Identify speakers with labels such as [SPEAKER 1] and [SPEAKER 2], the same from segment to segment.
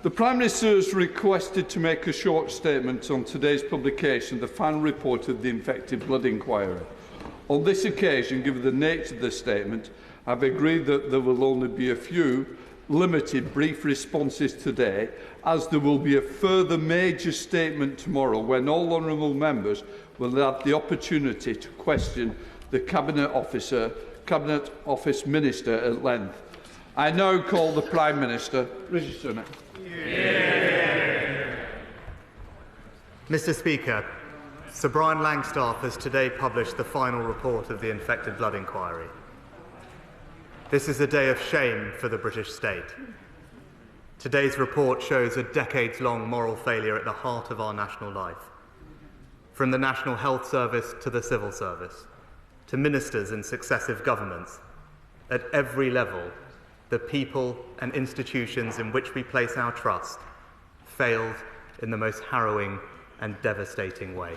[SPEAKER 1] The Prime Minister has requested to make a short statement on today's publication of the final report of the infected blood inquiry. On this occasion, given the nature of the statement, I have agreed that there will only be a few limited brief responses today, as there will be a further major statement tomorrow when all honourable members will have the opportunity to question the Cabinet Office Minister at length. I now call the Prime Minister. Rishi Sunak.
[SPEAKER 2] Mr. Speaker, Sir Brian Langstaff has today published the final report of the infected blood inquiry. This is a day of shame for the British state. Today's report shows a decades-long moral failure at the heart of our national life. From the National Health Service to the Civil Service, to ministers in successive governments, at every level, the people and institutions in which we place our trust failed in the most harrowing and devastating way.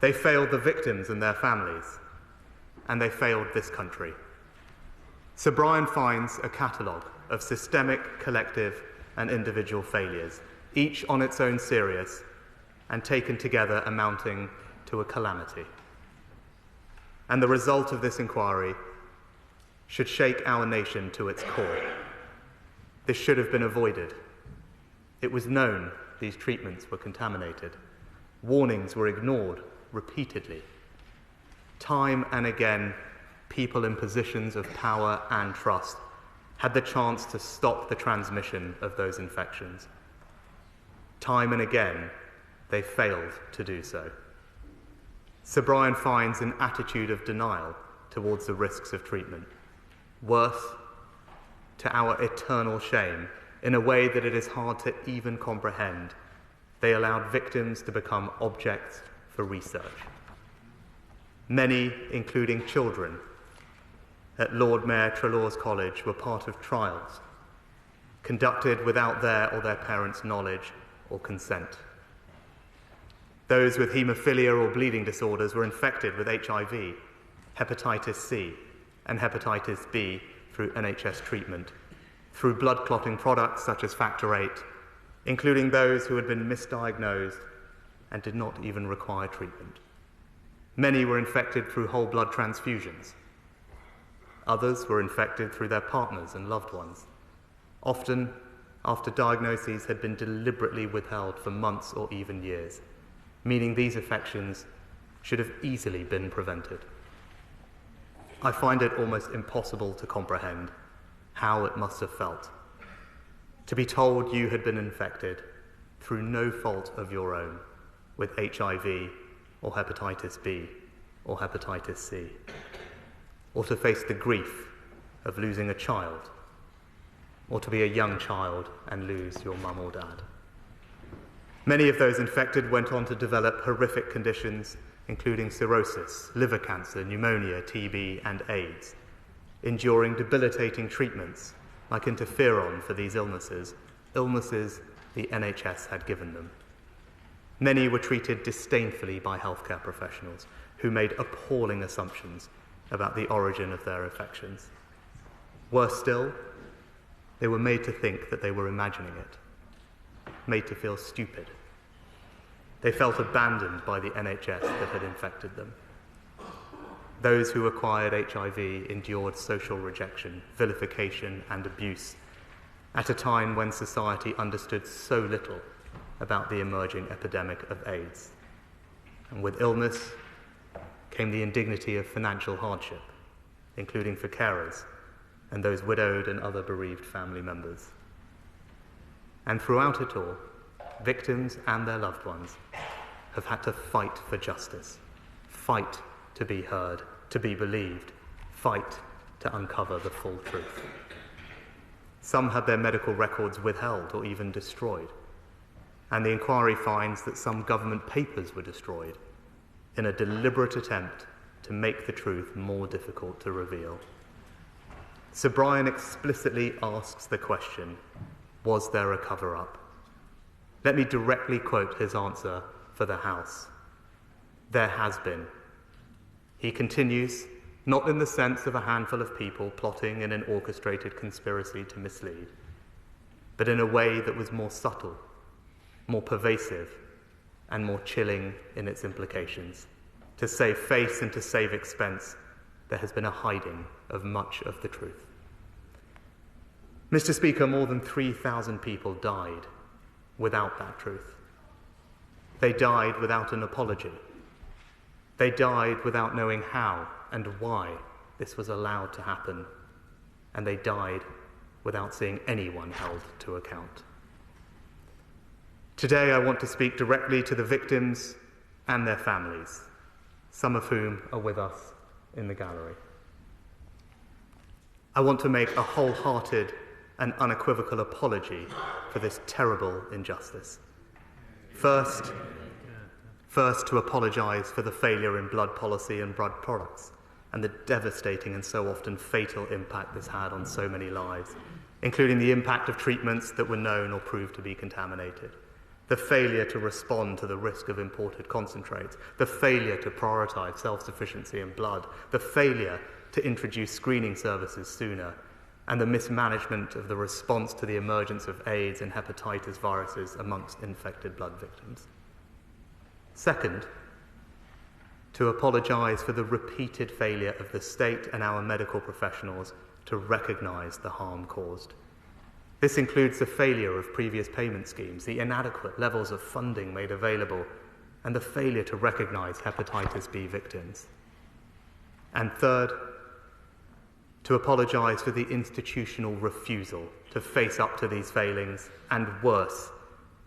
[SPEAKER 2] They failed the victims and their families, and they failed this country. Sir Brian finds a catalogue of systemic, collective and individual failures, each on its own serious and taken together amounting to a calamity. And the result of this inquiry should shake our nation to its core. This should have been avoided. It was known these treatments were contaminated. Warnings were ignored repeatedly. Time and again, people in positions of power and trust had the chance to stop the transmission of those infections. Time and again, they failed to do so. Sir Brian finds an attitude of denial towards the risks of treatment. Worse, to our eternal shame, in a way that it is hard to even comprehend, they allowed victims to become objects for research. Many, including children, at Lord Mayor Treloar's College were part of trials conducted without their or their parents' knowledge or consent. Those with haemophilia or bleeding disorders were infected with HIV, hepatitis C, and hepatitis B through NHS treatment, through blood clotting products such as Factor VIII, including those who had been misdiagnosed and did not even require treatment. Many were infected through whole blood transfusions. Others were infected through their partners and loved ones, often after diagnoses had been deliberately withheld for months or even years, meaning these infections should have easily been prevented. I find it almost impossible to comprehend how it must have felt to be told you had been infected through no fault of your own with HIV or hepatitis B or hepatitis C, or to face the grief of losing a child, or to be a young child and lose your mum or dad. Many of those infected went on to develop horrific conditions, including cirrhosis, liver cancer, pneumonia, TB, and AIDS, enduring debilitating treatments like interferon for these illnesses the NHS had given them. Many were treated disdainfully by healthcare professionals who made appalling assumptions about the origin of their infections. Worse still, they were made to think that they were imagining it, made to feel stupid. They felt abandoned by the NHS that had infected them. Those who acquired HIV endured social rejection, vilification, and abuse at a time when society understood so little about the emerging epidemic of AIDS. And with illness came the indignity of financial hardship, including for carers and those widowed and other bereaved family members. And throughout it all, victims and their loved ones have had to fight for justice, fight to be heard, to be believed, fight to uncover the full truth. Some had their medical records withheld or even destroyed, and the inquiry finds that some government papers were destroyed in a deliberate attempt to make the truth more difficult to reveal. Sir Brian explicitly asks the question, was there a cover-up? Let me directly quote his answer for the House. There has been. He continues, not in the sense of a handful of people plotting in an orchestrated conspiracy to mislead, but in a way that was more subtle, more pervasive, and more chilling in its implications. To save face and to save expense, there has been a hiding of much of the truth. Mr. Speaker, more than 3,000 people died without that truth. They died without an apology. They died without knowing how and why this was allowed to happen. And they died without seeing anyone held to account. Today I want to speak directly to the victims and their families, some of whom are with us in the gallery. I want to make a wholehearted and unequivocal apology for this terrible injustice. First, to apologise for the failure in blood policy and blood products and the devastating and so often fatal impact this had on so many lives, including the impact of treatments that were known or proved to be contaminated, the failure to respond to the risk of imported concentrates, the failure to prioritise self-sufficiency in blood, the failure to introduce screening services sooner, and the mismanagement of the response to the emergence of AIDS and hepatitis viruses amongst infected blood victims. Second, to apologise for the repeated failure of the state and our medical professionals to recognise the harm caused. This includes the failure of previous payment schemes, the inadequate levels of funding made available, and the failure to recognise hepatitis B victims. And third, to apologise for the institutional refusal to face up to these failings, and worse,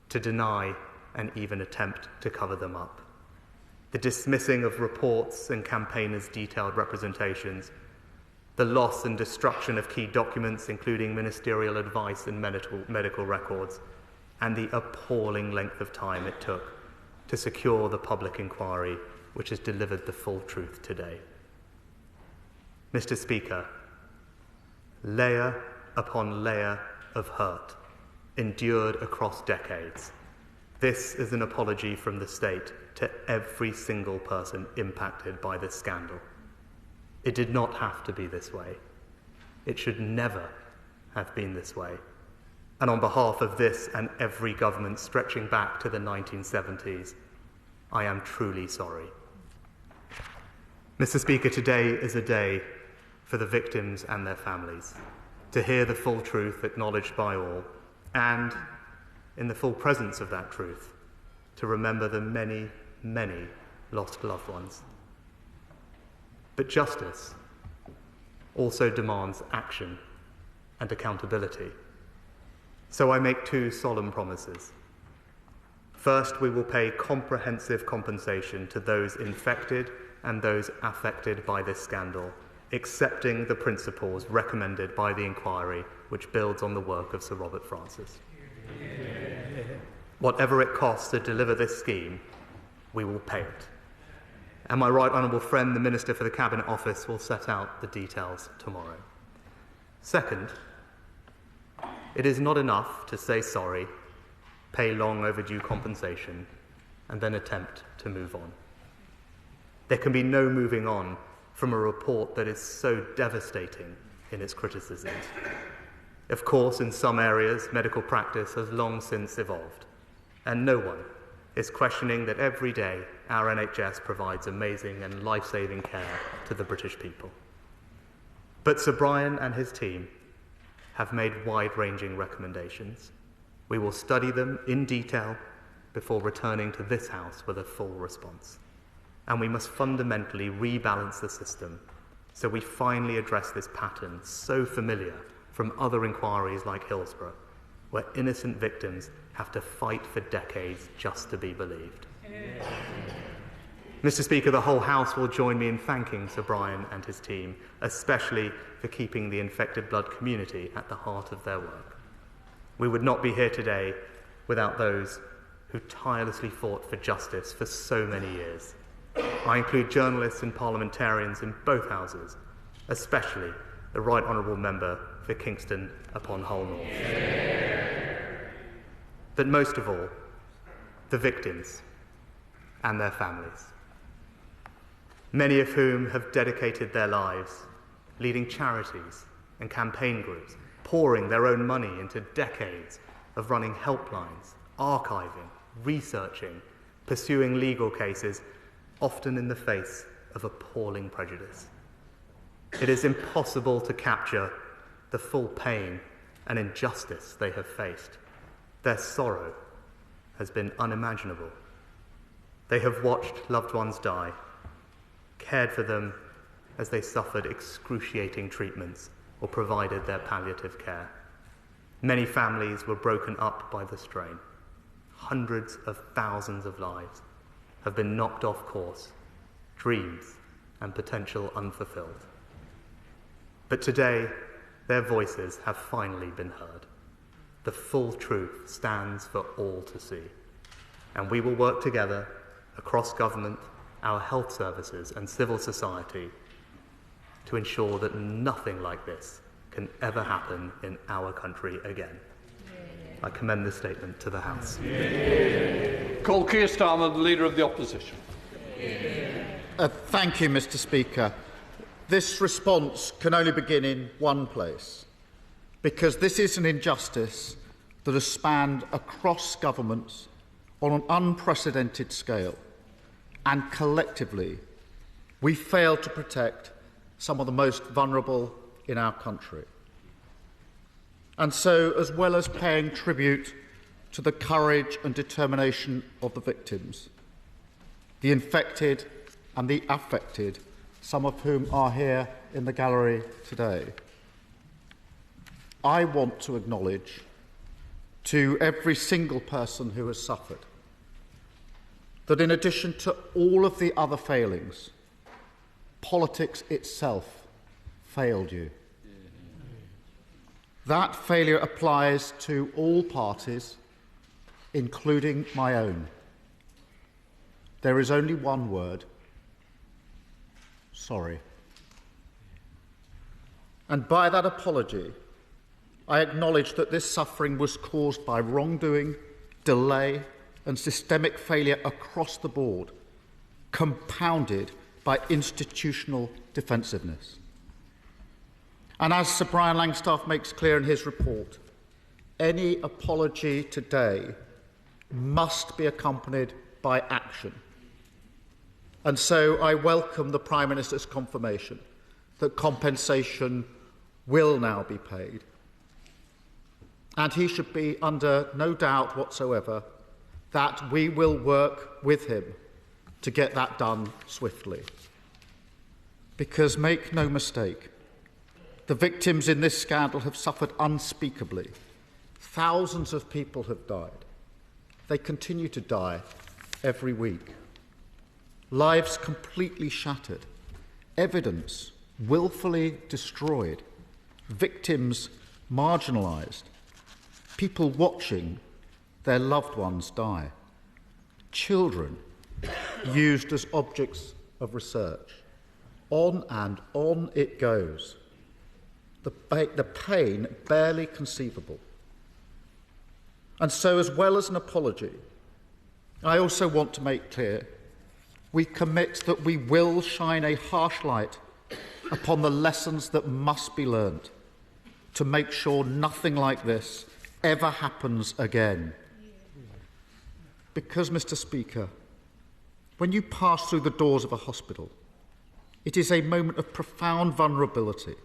[SPEAKER 2] to deny and even attempt to cover them up. The dismissing of reports and campaigners' detailed representations, the loss and destruction of key documents, including ministerial advice and medical records, and the appalling length of time it took to secure the public inquiry which has delivered the full truth today. Mr. Speaker, layer upon layer of hurt endured across decades. This is an apology from the state to every single person impacted by this scandal. It did not have to be this way. It should never have been this way. And on behalf of this and every government stretching back to the 1970s, I am truly sorry. Mr. Speaker, today is a day for the victims and their families, to hear the full truth acknowledged by all, and, in the full presence of that truth, to remember the many, many lost loved ones. But justice also demands action and accountability. So I make two solemn promises. First, we will pay comprehensive compensation to those infected and those affected by this scandal, accepting the principles recommended by the inquiry, which builds on the work of Sir Robert Francis. Whatever it costs to deliver this scheme, we will pay it. And my right honourable friend, the Minister for the Cabinet Office, will set out the details tomorrow. Second, it is not enough to say sorry, pay long overdue compensation, and then attempt to move on. There can be no moving on from a report that is so devastating in its criticisms. Of course, in some areas, medical practice has long since evolved, and no one is questioning that every day our NHS provides amazing and life-saving care to the British people. But Sir Brian and his team have made wide-ranging recommendations. We will study them in detail before returning to this House with a full response. And we must fundamentally rebalance the system so we finally address this pattern so familiar from other inquiries like Hillsborough, where innocent victims have to fight for decades just to be believed. Mr. Speaker, the whole House will join me in thanking Sir Brian and his team, especially for keeping the infected blood community at the heart of their work. We would not be here today without those who tirelessly fought for justice for so many years. I include journalists and parliamentarians in both houses, especially the Right Honourable Member for Kingston upon Hull North. But most of all, the victims and their families, many of whom have dedicated their lives leading charities and campaign groups, pouring their own money into decades of running helplines, archiving, researching, pursuing legal cases, often in the face of appalling prejudice. It is impossible to capture the full pain and injustice they have faced. Their sorrow has been unimaginable. They have watched loved ones die, cared for them as they suffered excruciating treatments or provided their palliative care. Many families were broken up by the strain. Hundreds of thousands of lives have been knocked off course, dreams and potential unfulfilled. But today, their voices have finally been heard. The full truth stands for all to see. And we will work together across government, our health services and civil society to ensure that nothing like this can ever happen in our country again. I commend this statement to the House.
[SPEAKER 1] Call Keir Starmer, the Leader of the Opposition.
[SPEAKER 3] Thank you, Mr. Speaker. This response can only begin in one place, because this is an injustice that has spanned across governments on an unprecedented scale, and collectively we failed to protect some of the most vulnerable in our country. And so, as well as paying tribute to the courage and determination of the victims, the infected and the affected, some of whom are here in the gallery today, I want to acknowledge to every single person who has suffered that in addition to all of the other failings, politics itself failed you. That failure applies to all parties, including my own. There is only one word: sorry. And by that apology, I acknowledge that this suffering was caused by wrongdoing, delay, and systemic failure across the board, compounded by institutional defensiveness. And as Sir Brian Langstaff makes clear in his report, any apology today must be accompanied by action. And so I welcome the Prime Minister's confirmation that compensation will now be paid. And he should be under no doubt whatsoever that we will work with him to get that done swiftly. Because make no mistake, the victims in this scandal have suffered unspeakably. Thousands of people have died. They continue to die every week. Lives completely shattered, evidence willfully destroyed, victims marginalised, people watching their loved ones die, children used as objects of research. On and on it goes. The pain barely conceivable. And so, as well as an apology, I also want to make clear we commit that we will shine a harsh light upon the lessons that must be learned to make sure nothing like this ever happens again. Because, Mr. Speaker, when you pass through the doors of a hospital, it is a moment of profound vulnerability.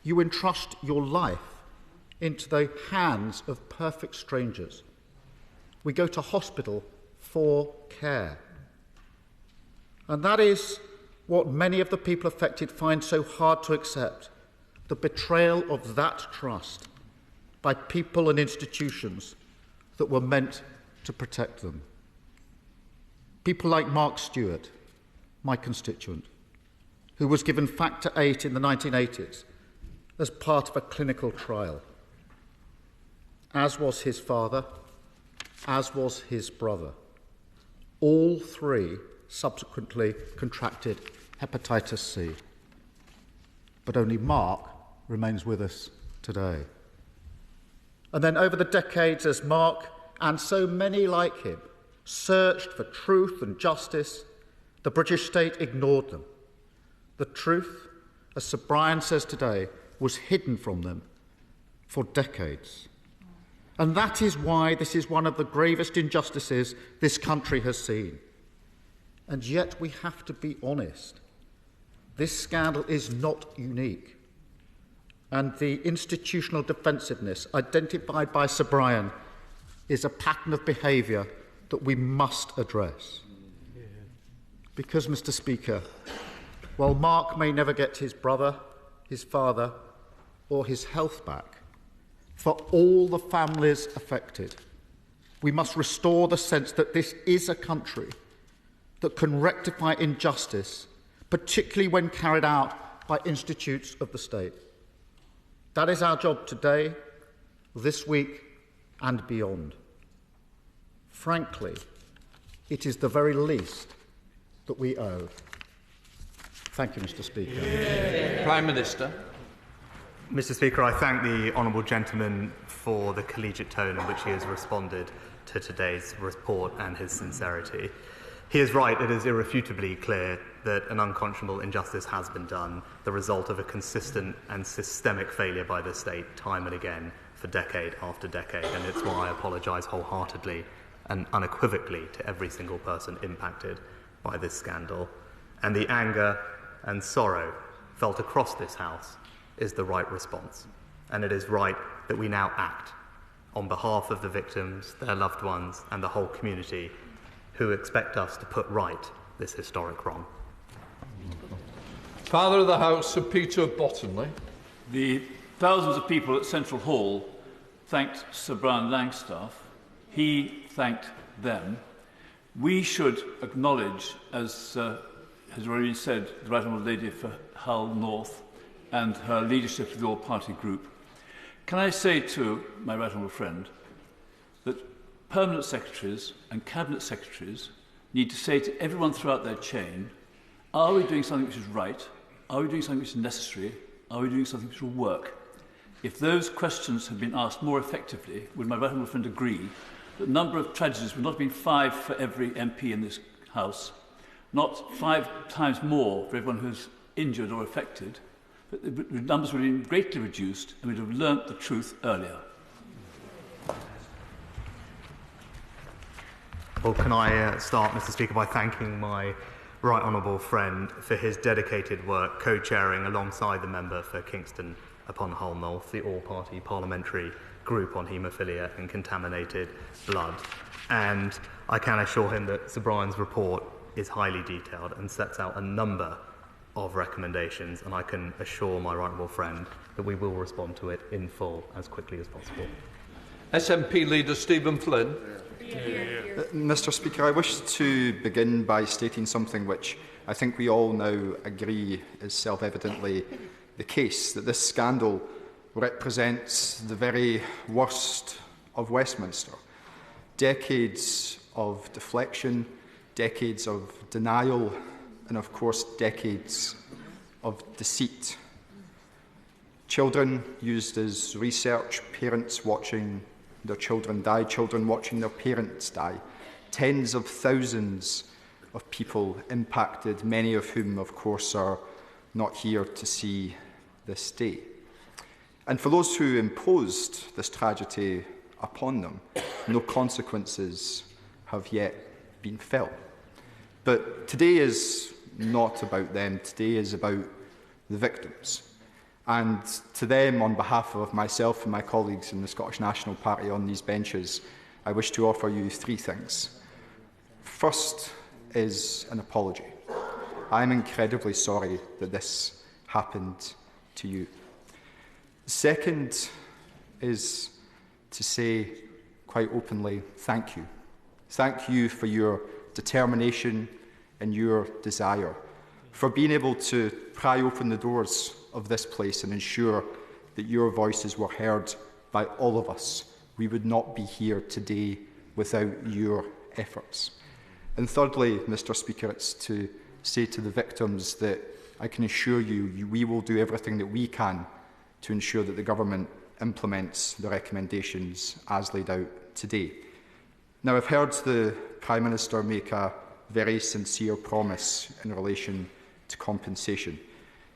[SPEAKER 3] You entrust your life into the hands of perfect strangers. We go to hospital for care. And that is what many of the people affected find so hard to accept, the betrayal of that trust by people and institutions that were meant to protect them. People like Mark Stewart, my constituent, who was given Factor VIII in the 1980s as part of a clinical trial, as was his father, as was his brother. All three subsequently contracted hepatitis C. But only Mark remains with us today. And then over the decades, as Mark and so many like him searched for truth and justice, the British state ignored them. The truth, as Sir Brian says today, was hidden from them for decades. And that is why this is one of the gravest injustices this country has seen. And yet we have to be honest. This scandal is not unique. And the institutional defensiveness identified by Sir Brian is a pattern of behaviour that we must address. Because, Mr. Speaker, while Mark may never get his brother, his father, or his health back, for all the families affected, we must restore the sense that this is a country that can rectify injustice, particularly when carried out by institutes of the state. That is our job today, this week, and beyond. Frankly, it is the very least that we owe. Thank you, Mr. Speaker.
[SPEAKER 1] Prime Minister.
[SPEAKER 2] Mr. Speaker, I thank the honourable gentleman for the collegiate tone in which he has responded to today's report and his sincerity. He is right, it is irrefutably clear that an unconscionable injustice has been done, the result of a consistent and systemic failure by the state time and again for decade after decade, and it's why I apologise wholeheartedly and unequivocally to every single person impacted by this scandal. And the anger and sorrow felt across this House is the right response. And it is right that we now act on behalf of the victims, their loved ones, and the whole community who expect us to put right this historic wrong.
[SPEAKER 1] Father of the House, Sir Peter Bottomley.
[SPEAKER 4] The thousands of people at Central Hall thanked Sir Brian Langstaff. He thanked them. We should acknowledge, as has already said, the Right Honourable Lady for Hull North and her leadership of the all-party group. Can I say to my right honourable friend that permanent secretaries and cabinet secretaries need to say to everyone throughout their chain, are we doing something which is right? Are we doing something which is necessary? Are we doing something which will work? If those questions had been asked more effectively, would my right honourable friend agree that the number of tragedies would not have been 5 for every MP in this House, not 5 times more for everyone who's injured or affected, but the numbers would have been greatly reduced and we'd have learnt the truth earlier.
[SPEAKER 2] Well, can I start, Mr. Speaker, by thanking my right honourable friend for his dedicated work co-chairing alongside the member for Kingston upon Hull North, the all-party parliamentary group on haemophilia and contaminated blood. And I can assure him that Sir Brian's report is highly detailed and sets out a number of recommendations, and I can assure my right honourable friend that we will respond to it in full as quickly as possible.
[SPEAKER 1] SNP Leader Stephen Flynn.
[SPEAKER 5] Mr. Speaker, I wish to begin by stating something which I think we all now agree is self-evidently the case, that this scandal represents the very worst of Westminster. Decades of deflection, decades of denial, and of course decades of deceit. Children used as research, parents watching their children die, children watching their parents die. Tens of thousands of people impacted, many of whom, of course, are not here to see this day. And for those who imposed this tragedy upon them, no consequences have yet been felt. But today is not about them. Today is about the victims. And to them, on behalf of myself and my colleagues in the Scottish National Party on these benches, I wish to offer you 3 things. First is an apology. I am incredibly sorry that this happened to you. Second is to say quite openly, thank you. Thank you for your determination and your desire, for being able to pry open the doors of this place and ensure that your voices were heard by all of us. We would not be here today without your efforts. And thirdly, Mr. Speaker, it's to say to the victims that I can assure you, we will do everything that we can to ensure that the government implements the recommendations as laid out today. Now, I've heard the Prime Minister make a very sincere promise in relation to compensation.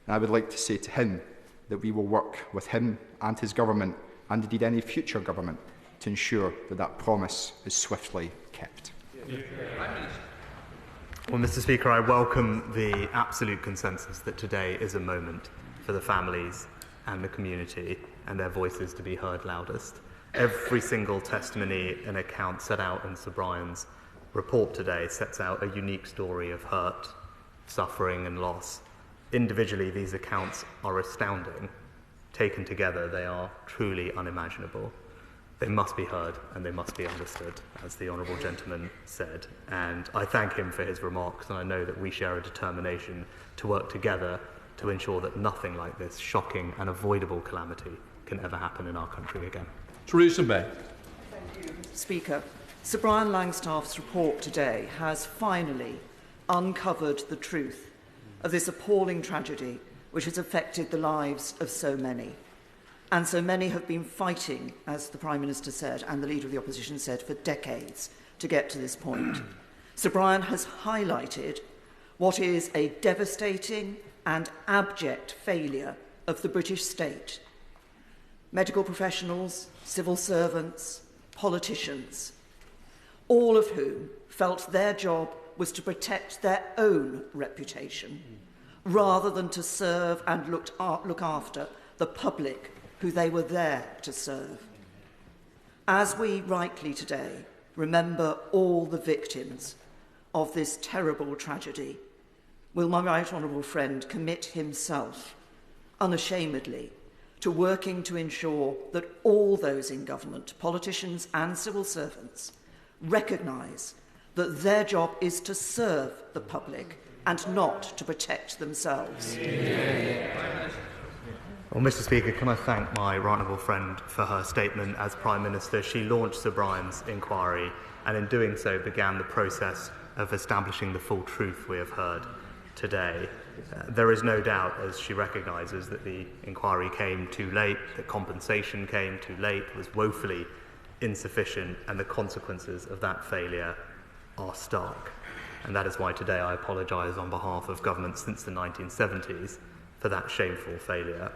[SPEAKER 5] And I would like to say to him that we will work with him and his government and indeed any future government, to ensure that that promise is swiftly kept?
[SPEAKER 2] Well, Mr. Speaker, I welcome the absolute consensus that today is a moment for the families and the community and their voices to be heard loudest. Every single testimony and account set out in Sir Brian's report today sets out a unique story of hurt, suffering and loss. Individually, these accounts are astounding. Taken together, they are truly unimaginable. They must be heard and they must be understood, as the Honourable Gentleman said. And I thank him for his remarks, and I know that we share a determination to work together to ensure that nothing like this shocking and avoidable calamity can ever happen in our country again.
[SPEAKER 1] Theresa May.
[SPEAKER 6] Thank you, Mr. Speaker. Sir Brian Langstaff's report today has finally uncovered the truth of this appalling tragedy which has affected the lives of so many. And so many have been fighting, as the Prime Minister said and the Leader of the Opposition said, for decades to get to this point. Sir Brian has highlighted what is a devastating and abject failure of the British state. Medical professionals, civil servants, politicians, all of whom felt their job was to protect their own reputation rather than to serve and look after the public who they were there to serve. As we rightly today remember all the victims of this terrible tragedy, will my right honourable friend commit himself unashamedly to working to ensure that all those in government, politicians and civil servants, recognise that their job is to serve the public and not to protect themselves?
[SPEAKER 2] Well, Mr. Speaker, can I thank my right honourable friend for her statement. As Prime Minister, she launched Sir Brian's inquiry and in doing so began the process of establishing the full truth we have heard today. There is no doubt, as she recognises, that the inquiry came too late, that compensation came too late, was woefully insufficient, and the consequences of that failure are stark. And that is why today I apologise on behalf of governments since the 1970s for that shameful failure.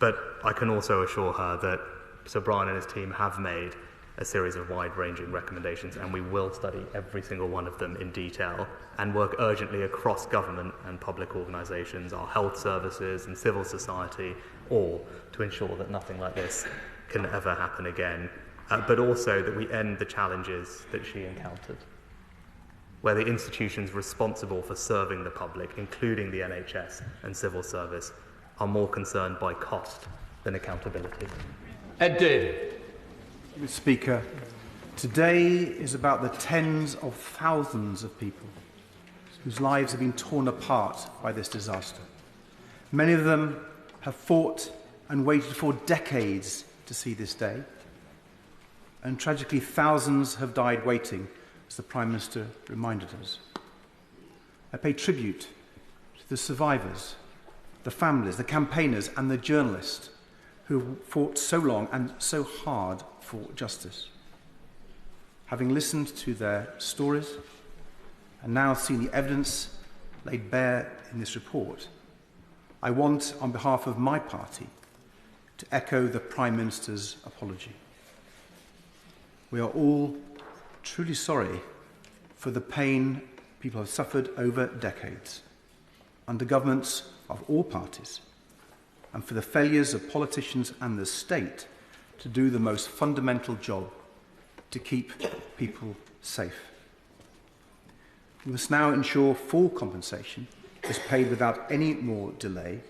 [SPEAKER 2] But I can also assure her that Sir Brian and his team have made a series of wide-ranging recommendations, and we will study every single one of them in detail and work urgently across government and public organisations, our health services and civil society, all to ensure that nothing like this can ever happen again, but also that we end the challenges that she encountered, where the institutions responsible for serving the public, including the NHS and civil service, are more concerned by cost than accountability.
[SPEAKER 1] Ed Davey.
[SPEAKER 7] Mr. Speaker, today is about the tens of thousands of people whose lives have been torn apart by this disaster. Many of them have fought and waited for decades to see this day, and tragically thousands have died waiting, as the Prime Minister reminded us. I pay tribute to the survivors, the families, the campaigners and the journalists who fought so long and so hard for justice. Having listened to their stories and now seen the evidence laid bare in this report, I want, on behalf of my party, to echo the Prime Minister's apology. We are all truly sorry for the pain people have suffered over decades under governments of all parties, and for the failures of politicians and the state to do the most fundamental job to keep people safe. We must now ensure full compensation is paid without any more delay,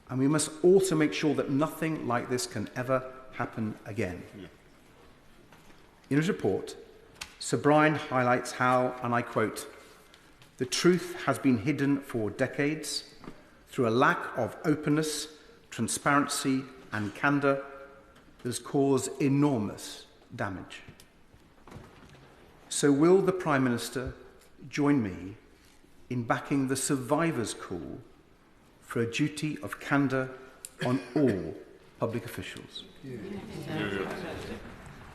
[SPEAKER 7] and we must also make sure that nothing like this can ever happen again. In his report, Sir Brian highlights how, and I quote, "The truth has been hidden for decades through a lack of openness, transparency and candour that has caused enormous damage." So will the Prime Minister join me in backing the survivors' call for a duty of candour on all public officials?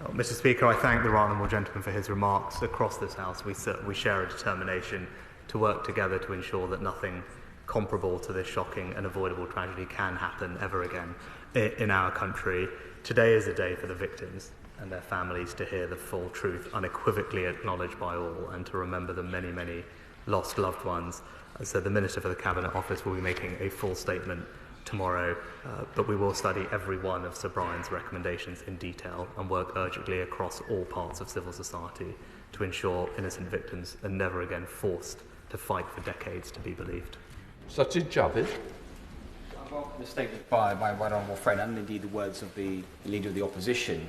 [SPEAKER 2] Well, Mr. Speaker, I thank the right honourable gentleman for his remarks. Across this House, we share a determination to work together to ensure that nothing comparable to this shocking and avoidable tragedy can happen ever again in our country. Today is a day for the victims and their families to hear the full truth unequivocally acknowledged by all and to remember the many, many lost loved ones. So the Minister for the Cabinet Office will be making a full statement tomorrow, but we will study every one of Sir Brian's recommendations in detail and work urgently across all parts of civil society to ensure innocent victims are never again forced to fight for decades to be believed.
[SPEAKER 1] Such as Javid.
[SPEAKER 8] I welcome the statement by my right honourable friend and indeed the words of the Leader of the Opposition.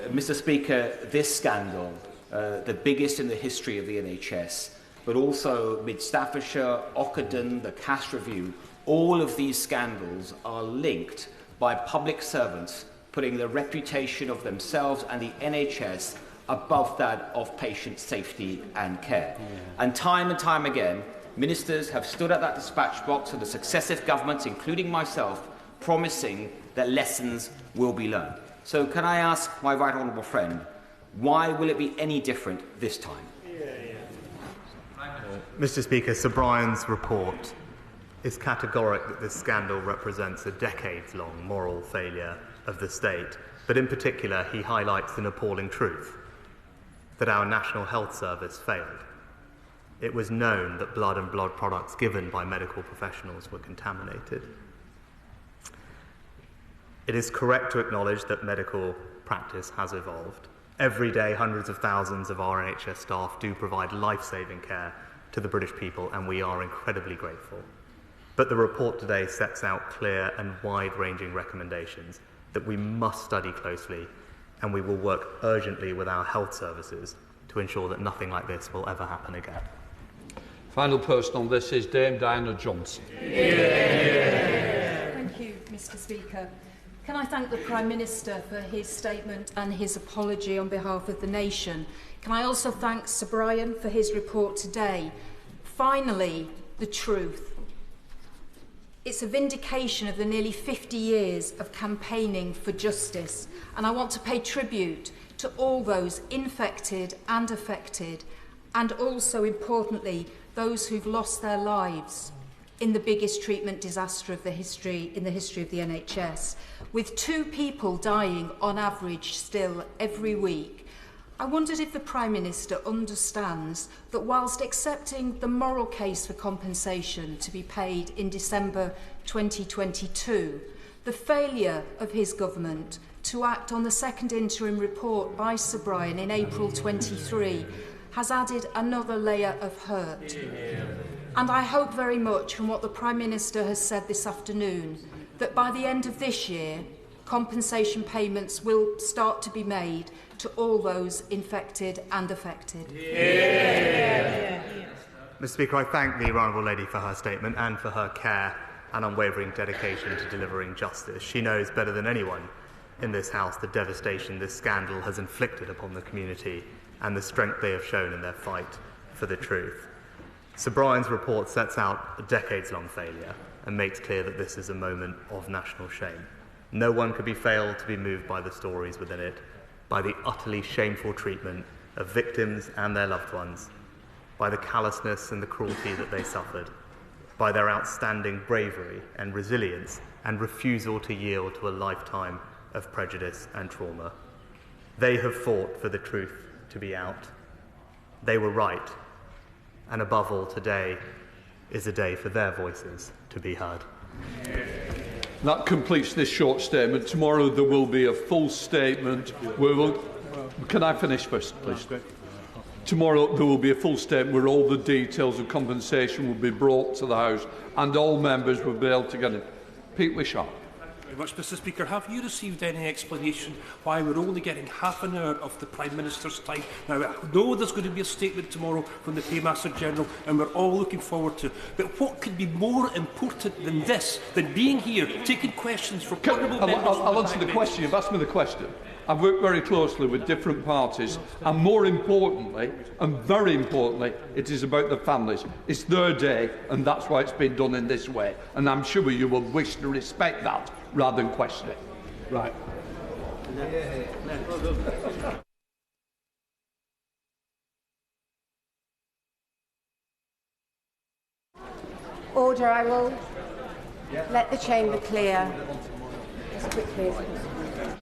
[SPEAKER 8] Mr Speaker, this scandal, the biggest in the history of the NHS, but also Mid Staffordshire, Ockenden, the Cash Review, all of these scandals are linked by public servants putting the reputation of themselves and the NHS above that of patient safety and care. And time again, ministers have stood at that dispatch box of the successive governments, including myself, promising that lessons will be learned. So can I ask my right honourable friend, why will it be any different this time?
[SPEAKER 2] Mr Speaker, Sir Brian's report is categoric that this scandal represents a decades-long moral failure of the state, but in particular he highlights an appalling truth, that our National Health Service failed. It was known that blood and blood products given by medical professionals were contaminated. It is correct to acknowledge that medical practice has evolved. Every day, hundreds of thousands of our NHS staff do provide life-saving care to the British people, and we are incredibly grateful. But the report today sets out clear and wide-ranging recommendations that we must study closely, and we will work urgently with our health services to ensure that nothing like this will ever happen again.
[SPEAKER 1] Final person on this is Dame Diana Johnson.
[SPEAKER 9] Thank you, Mr Speaker. Can I thank the Prime Minister for his statement and his apology on behalf of the nation? Can I also thank Sir Brian for his report today? Finally, the truth. It's a vindication of the nearly 50 years of campaigning for justice, and I want to pay tribute to all those infected and affected, and also, importantly, those who've lost their lives in the biggest treatment disaster of the history of the NHS, with 2 people dying on average still every week. I wondered if the Prime Minister understands that whilst accepting the moral case for compensation to be paid in December 2022, the failure of his government to act on the second interim report by Sir Brian in April 23 has added another layer of hurt. And I hope very much from what the Prime Minister has said this afternoon that by the end of this year, compensation payments will start to be made to all those infected and affected.
[SPEAKER 2] Mr Speaker, I thank the Honourable Lady for her statement and for her care and unwavering dedication to delivering justice. She knows better than anyone in this House the devastation this scandal has inflicted upon the community and the strength they have shown in their fight for the truth. Sir Brian's report sets out a decades-long failure and makes clear that this is a moment of national shame. No one could be failed to be moved by the stories within it, by the utterly shameful treatment of victims and their loved ones, by the callousness and the cruelty that they suffered, by their outstanding bravery and resilience and refusal to yield to a lifetime of prejudice and trauma. They have fought for the truth to be out. They were right. And above all, today is a day for their voices to be heard.
[SPEAKER 1] That completes this short statement. Tomorrow there will be a full statement. Can I finish first, please? Tomorrow there will be a full statement where all the details of compensation will be brought to the House and all members will be able to get it. Pete Wishart.
[SPEAKER 10] Very much, Mr Speaker. Have you received any explanation why we're only getting half an hour of the Prime Minister's time? Now, I know there's going to be a statement tomorrow from the Paymaster General, and we're all looking forward to it. But what could be more important than this, than being here, taking questions from honourable members?
[SPEAKER 1] I'll answer the question. You've asked me the question. I've worked very closely with different parties, and more importantly, and very importantly, it is about the families. It's their day, and that's why it's been done in this way. And I'm sure you will wish to respect that rather than question it. Right.
[SPEAKER 11] Order. I will let the chamber clear as quickly as possible.